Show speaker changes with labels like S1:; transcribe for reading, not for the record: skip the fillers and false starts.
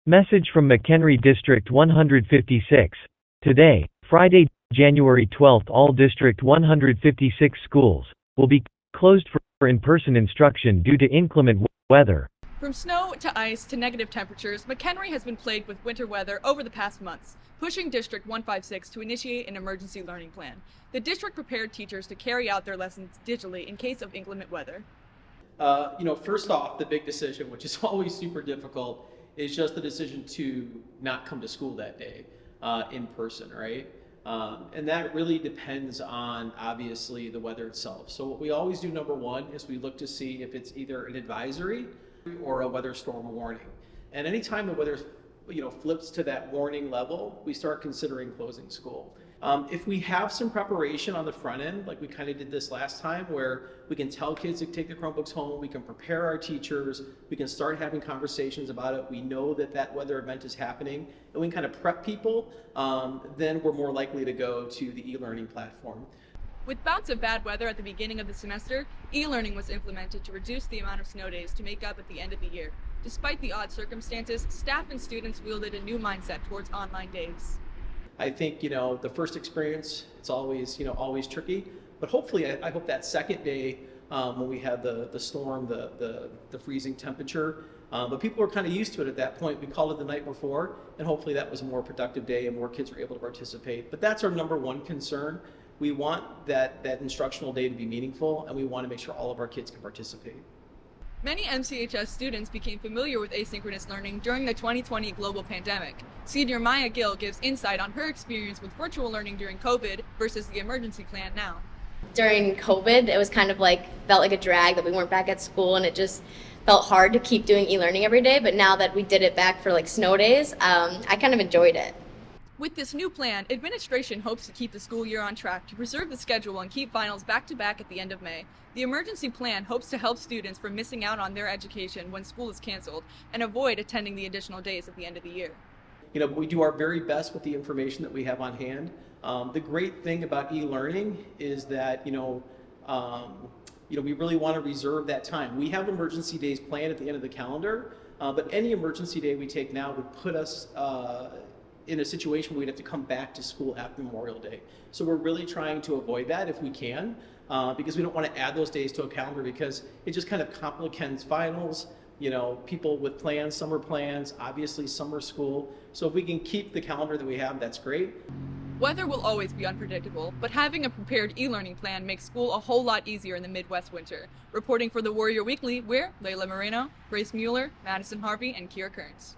S1: Message from McHenry District 156. Today, Friday, January 12, all District 156 schools will be closed for in-person instruction due to inclement weather.
S2: From snow to ice to negative temperatures, McHenry has been plagued with winter weather over the past months, pushing District 156 to initiate an emergency learning plan. The district prepared teachers to carry out their lessons digitally in case of inclement weather.
S3: First off, the big decision, which is always super difficult, is just the decision to not come to school that day in person, right? And that really depends on, obviously, the weather itself. So what we always do, number one, is we look to see if it's either an advisory or a weather storm warning. And anytime the weather flips to that warning level, we start considering closing school. If we have some preparation on the front end, like we kind of did this last time, where we can tell kids to take their Chromebooks home, we can prepare our teachers, we can start having conversations about it, we know that that weather event is happening, and we can kind of prep people, then we're more likely to go to the e-learning platform.
S2: With bouts of bad weather at the beginning of the semester, e-learning was implemented to reduce the amount of snow days to make up at the end of the year. Despite the odd circumstances, staff and students wielded a new mindset towards online days.
S3: I think, the first experience, it's always tricky, but hopefully I hope that second day when we had the storm, the freezing temperature, but people were kind of used to it at that point. We called it the night before, and hopefully that was a more productive day and more kids were able to participate. But that's our number one concern. We want that instructional day to be meaningful, and we want to make sure all of our kids can participate.
S2: Many MCHS students became familiar with asynchronous learning during the 2020 global pandemic. Senior Maya Gill gives insight on her experience with virtual learning during COVID versus the emergency plan now.
S4: During COVID, it was kind of felt like a drag that we weren't back at school, and it just felt hard to keep doing e-learning every day. But now that we did it back for snow days, I kind of enjoyed it.
S2: With this new plan, administration hopes to keep the school year on track to preserve the schedule and keep finals back-to-back at the end of May. The emergency plan hopes to help students from missing out on their education when school is canceled and avoid attending the additional days at the end of the year.
S3: But we do our very best with the information that we have on hand. The great thing about e-learning is that, we really want to reserve that time. We have emergency days planned at the end of the calendar, but any emergency day we take now would put us in a situation where we'd have to come back to school after Memorial Day. So we're really trying to avoid that if we can, because we don't want to add those days to a calendar because it just kind of complicates finals, people with plans, summer plans, obviously summer school. So if we can keep the calendar that we have, that's great.
S2: Weather will always be unpredictable, but having a prepared e-learning plan makes school a whole lot easier in the Midwest winter. Reporting for the Warrior Weekly, we're Layla Moreno, Grace Mueller, Madison Harvey, and Kiera Kearns.